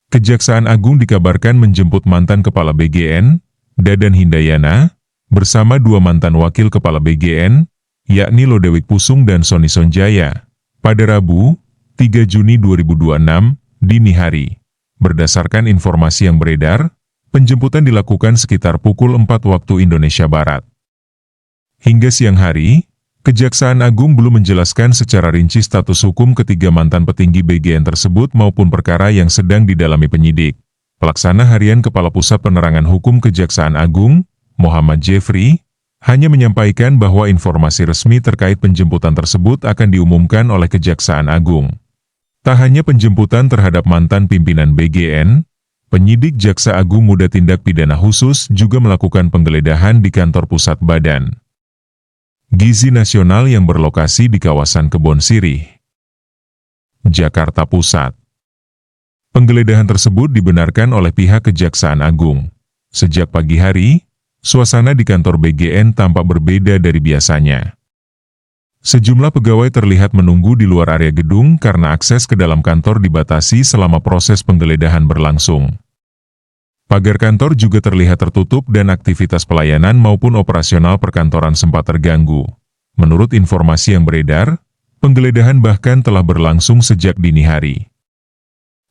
Kejaksaan Agung dikabarkan menjemput mantan Kepala BGN, Dadan Hindayana, bersama dua mantan Wakil Kepala BGN, yakni Lodewijk Pusung dan Sony Sonjaya, pada Rabu, 3 Juni 2026, dini hari. Berdasarkan informasi yang beredar, penjemputan dilakukan sekitar pukul 4 waktu Indonesia Barat. Hingga siang hari, Kejaksaan Agung belum menjelaskan secara rinci status hukum ketiga mantan petinggi BGN tersebut maupun perkara yang sedang didalami penyidik. Pelaksana Harian Kepala Pusat Penerangan Hukum Kejaksaan Agung, Muhammad Jeffrey, hanya menyampaikan bahwa informasi resmi terkait penjemputan tersebut akan diumumkan oleh Kejaksaan Agung. Tak hanya penjemputan terhadap mantan pimpinan BGN, penyidik Jaksa Agung Muda Tindak Pidana Khusus juga melakukan penggeledahan di kantor pusat Badan Gizi Nasional yang berlokasi di kawasan Kebon Sirih, Jakarta Pusat. Penggeledahan tersebut dibenarkan oleh pihak Kejaksaan Agung. Sejak pagi hari, suasana di kantor BGN tampak berbeda dari biasanya. Sejumlah pegawai terlihat menunggu di luar area gedung karena akses ke dalam kantor dibatasi selama proses penggeledahan berlangsung. Pagar kantor juga terlihat tertutup dan aktivitas pelayanan maupun operasional perkantoran sempat terganggu. Menurut informasi yang beredar, penggeledahan bahkan telah berlangsung sejak dini hari.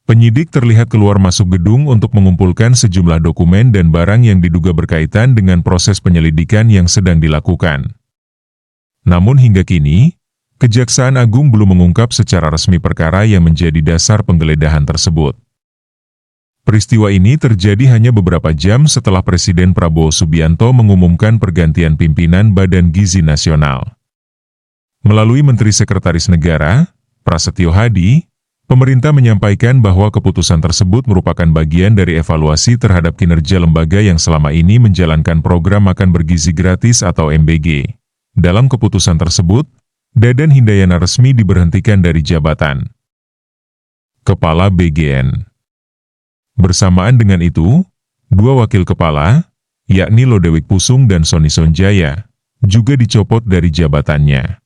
Penyidik terlihat keluar masuk gedung untuk mengumpulkan sejumlah dokumen dan barang yang diduga berkaitan dengan proses penyelidikan yang sedang dilakukan. Namun hingga kini, Kejaksaan Agung belum mengungkap secara resmi perkara yang menjadi dasar penggeledahan tersebut. Peristiwa ini terjadi hanya beberapa jam setelah Presiden Prabowo Subianto mengumumkan pergantian pimpinan Badan Gizi Nasional. Melalui Menteri Sekretaris Negara, Prasetyo Hadi, pemerintah menyampaikan bahwa keputusan tersebut merupakan bagian dari evaluasi terhadap kinerja lembaga yang selama ini menjalankan program makan bergizi gratis atau MBG. Dalam keputusan tersebut, Dadan Hindayana resmi diberhentikan dari jabatan Kepala BGN. Bersamaan dengan itu, dua wakil kepala, yakni Lodewijk Pusung dan Sony Sonjaya, juga dicopot dari jabatannya.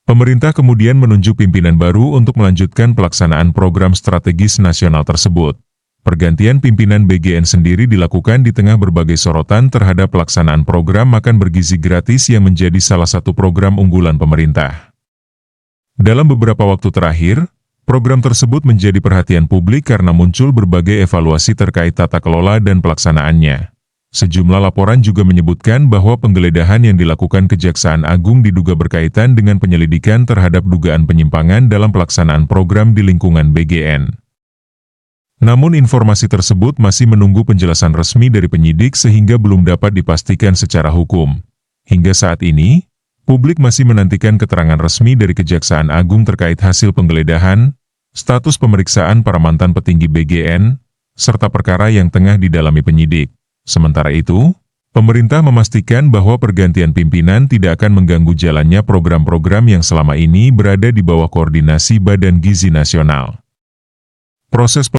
Pemerintah kemudian menunjuk pimpinan baru untuk melanjutkan pelaksanaan program strategis nasional tersebut. Pergantian pimpinan BGN sendiri dilakukan di tengah berbagai sorotan terhadap pelaksanaan program makan bergizi gratis yang menjadi salah satu program unggulan pemerintah. Dalam beberapa waktu terakhir, program tersebut menjadi perhatian publik karena muncul berbagai evaluasi terkait tata kelola dan pelaksanaannya. Sejumlah laporan juga menyebutkan bahwa penggeledahan yang dilakukan Kejaksaan Agung diduga berkaitan dengan penyelidikan terhadap dugaan penyimpangan dalam pelaksanaan program di lingkungan BGN. Namun informasi tersebut masih menunggu penjelasan resmi dari penyidik sehingga belum dapat dipastikan secara hukum. Hingga saat ini, publik masih menantikan keterangan resmi dari Kejaksaan Agung terkait hasil penggeledahan, status pemeriksaan para mantan petinggi BGN, serta perkara yang tengah didalami penyidik. Sementara itu, pemerintah memastikan bahwa pergantian pimpinan tidak akan mengganggu jalannya program-program yang selama ini berada di bawah koordinasi Badan Gizi Nasional. Proses